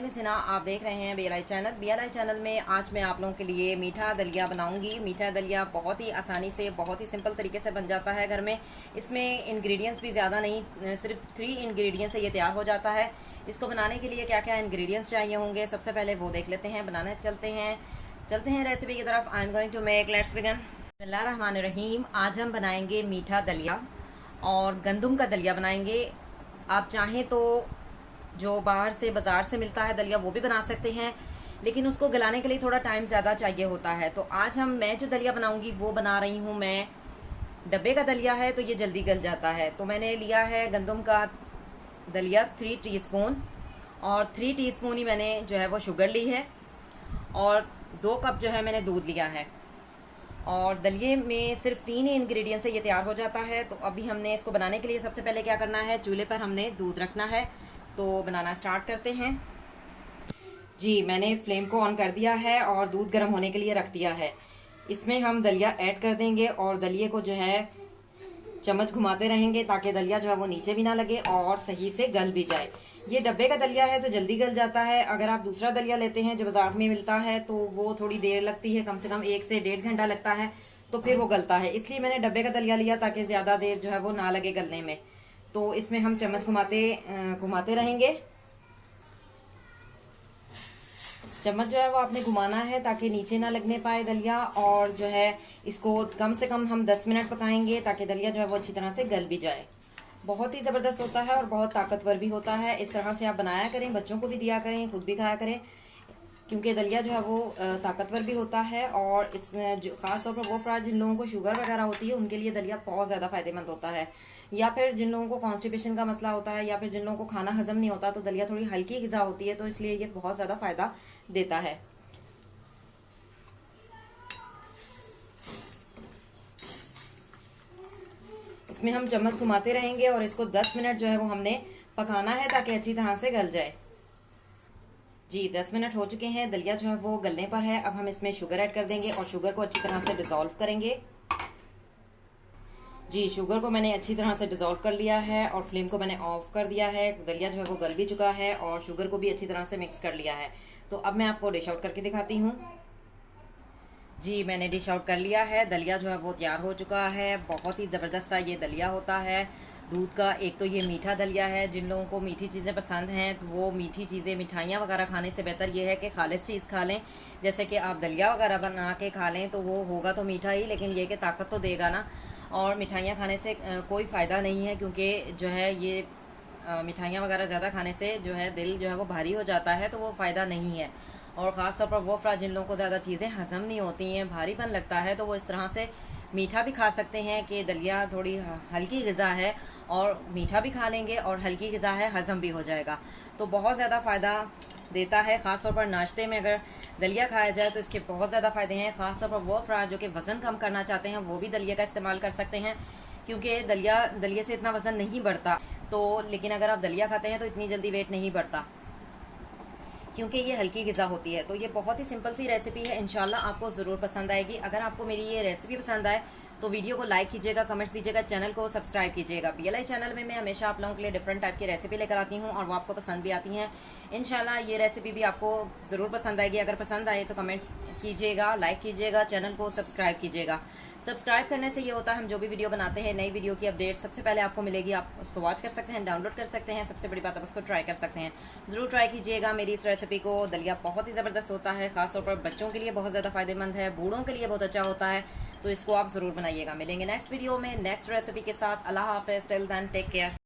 में सिना, आप देख रहे हैं BLI चैनल। BLI चैनल में आज मैं आप लोगों के लिए मीठा दलिया बनाऊंगी। मीठा दलिया बहुत ही आसानी से, बहुत ही सिंपल तरीके से बन जाता है घर में। इसमें इंग्रेडिएंट्स भी ज़्यादा नहीं, सिर्फ 3 इंग्रेडिएंट्स से ये तैयार हो जाता है। इसको बनाने के लिए क्या क्या इंग्रेडिएंट्स चाहिए होंगे, सबसे पहले वो देख लेते हैं। बनाने चलते हैं रेसिपी की तरफ। I am going to make, let's begin. बिस्मिल्लाहिर्रहमानिर्रहीम। आज हम बनाएंगे मीठा दलिया और गंदम का दलिया बनाएंगे। आप चाहें तो जो बाहर से बाजार से मिलता है दलिया वो भी बना सकते हैं, लेकिन उसको गलाने के लिए थोड़ा टाइम ज़्यादा चाहिए होता है। तो आज मैं जो दलिया बनाऊंगी वो बना रही हूँ मैं डब्बे का दलिया है, तो ये जल्दी गल जाता है। तो मैंने लिया है गंदम का दलिया 3 टीस्पून, और 3 टीस्पून ही मैंने जो है वो शुगर ली है, और 2 कप जो है मैंने दूध लिया है। और दलिये में सिर्फ 3 ही इंग्रेडिएंट से ये तैयार हो जाता है। तो अभी हमने इसको बनाने के लिए सबसे पहले क्या करना है, चूल्हे पर हमने दूध रखना है। तो बनाना स्टार्ट करते हैं। जी, मैंने फ्लेम को ऑन कर दिया है और दूध गर्म होने के लिए रख दिया है। इसमें हम दलिया ऐड कर देंगे और दलिये को जो है चम्मच घुमाते रहेंगे ताकि दलिया जो है वो नीचे भी ना लगे और सही से गल भी जाए। ये डब्बे का दलिया है तो जल्दी गल जाता है। अगर आप दूसरा दलिया लेते हैं जो बाजार में मिलता है तो वो थोड़ी देर लगती है, कम से कम 1 से 1.5 घंटा लगता है, तो फिर वो गलता है। इसलिए मैंने डब्बे का दलिया लिया ताकि ज़्यादा देर जो है वो ना लगे गलने में। तो इसमें हम चम्मच घुमाते रहेंगे। चम्मच जो है वो आपने घुमाना है ताकि नीचे ना लगने पाए दलिया। और जो है इसको कम से कम हम 10 मिनट पकाएंगे ताकि दलिया जो है वो अच्छी तरह से गल भी जाए। बहुत ही ज़बरदस्त होता है और बहुत ताकतवर भी होता है। इस तरह से आप बनाया करें, बच्चों को भी दिया करें, खुद भी खाया करें, क्योंकि दलिया जो है वो ताकतवर भी होता है। और इस ख़ास तौर पर वो अफराद जिन लोगों को शुगर वगैरह होती है उनके लिए दलिया बहुत ज़्यादा फ़ायदेमंद होता है। या फिर जिन लोगों को कॉन्स्टिपेशन का मसला होता है, या फिर जिन लोगों को खाना हजम नहीं होता, तो दलिया थोड़ी हल्की ग़िज़ा होती है, तो इसलिए ये बहुत ज़्यादा फ़ायदा देता है। इसमें हम चम्मच घुमाते रहेंगे और इसको 10 मिनट जो है वो हमने पकाना है ताकि अच्छी तरह से गल जाए। जी, 10 मिनट हो चुके हैं, दलिया जो है वो गलने पर है। अब हम इसमें शुगर ऐड कर देंगे और शुगर को अच्छी तरह से डिज़ोल्व करेंगे। जी, शुगर को मैंने अच्छी तरह से डिज़ोल्व कर लिया है और फ्लेम को मैंने ऑफ कर दिया है। दलिया जो है वो गल भी चुका है और शुगर को भी अच्छी तरह से मिक्स कर लिया है। तो अब मैं आपको डिश आउट करके दिखाती हूँ। जी, मैंने डिश आउट कर लिया है। दलिया जो है वो तैयार हो चुका है। बहुत ही ज़बरदस्त सा ये दलिया होता है दूध का। एक तो ये मीठा दलिया है, जिन लोगों को मीठी चीज़ें पसंद हैं तो वो मीठी चीज़ें, मिठाइयाँ वगैरह खाने से बेहतर ये है कि खालिस चीज़ खा लें। जैसे कि आप दलिया वगैरह बना के खा लें तो वो होगा तो मीठा ही, लेकिन ये कि ताकत तो देगा ना। और मिठाइयाँ खाने से कोई फ़ायदा नहीं है, क्योंकि जो है ये मिठाइयाँ वगैरह ज़्यादा खाने से जो है दिल जो है वो भारी हो जाता है, तो वो फ़ायदा नहीं है। और ख़ास तौर पर वो अफराद जिन लोगों को ज़्यादा चीज़ें हज़म नहीं होती हैं, भारीपन लगता है, तो वो इस तरह से मीठा भी खा सकते हैं कि दलिया थोड़ी हल्की ग़िज़ा है और मीठा भी खा लेंगे और हल्की ग़िज़ा है, हज़म भी हो जाएगा। तो बहुत ज़्यादा फ़ायदा देता है। ख़ास तौर पर नाश्ते में अगर दलिया खाया जाए तो इसके बहुत ज़्यादा फ़ायदे हैं। ख़ास तौर पर वो अफराद जो कि वज़न कम करना चाहते हैं वो भी दलिया का इस्तेमाल कर सकते हैं, क्योंकि दलिये से इतना वज़न नहीं बढ़ता। तो लेकिन अगर आप दलिया खाते हैं तो इतनी जल्दी वेट नहीं बढ़ता, क्योंकि ये हल्की ग़िज़ा होती है। तो ये बहुत ही सिंपल सी रेसिपी है, इंशाल्लाह आपको ज़रूर पसंद आएगी। अगर आपको मेरी ये रेसिपी पसंद आए तो वीडियो को लाइक कीजिएगा, कमेंट्स दीजिएगा, चैनल को सब्सक्राइब कीजिएगा। BLI चैनल में मैं हमेशा आप लोगों के लिए डिफरेंट टाइप की रेसिपी लेकर आती हूँ और वो आपको पसंद भी आती हैं। इंशाल्लाह ये रेसिपी भी आपको ज़रूर पसंद आएगी। अगर पसंद आए तो कमेंट कीजिएगा, लाइक कीजिएगा, चैनल को सब्सक्राइब कीजिएगा। सब्सक्राइब करने से ये होता है हम जो भी वीडियो बनाते हैं, नई वीडियो की अपडेट सबसे पहले आपको मिलेगी। आप उसको वॉच कर सकते हैं, डाउनलोड कर सकते हैं, सबसे बड़ी बात आप उसको ट्राई कर सकते हैं। ज़रूर ट्राई कीजिएगा मेरी इस रेसिपी को। दलिया बहुत ही ज़बरदस्त होता है, खासतौर पर बच्चों के लिए बहुत ज़्यादा फ़ायदेमंद है, बूढ़ों के लिए बहुत अच्छा होता है। तो इसको आप ज़रूर बनाइएगा। मिलेंगे नेक्स्ट वीडियो में नेक्स्ट रेसिपी के साथ। अल्लाह हाफ़िज़, टिल देन टेक केयर।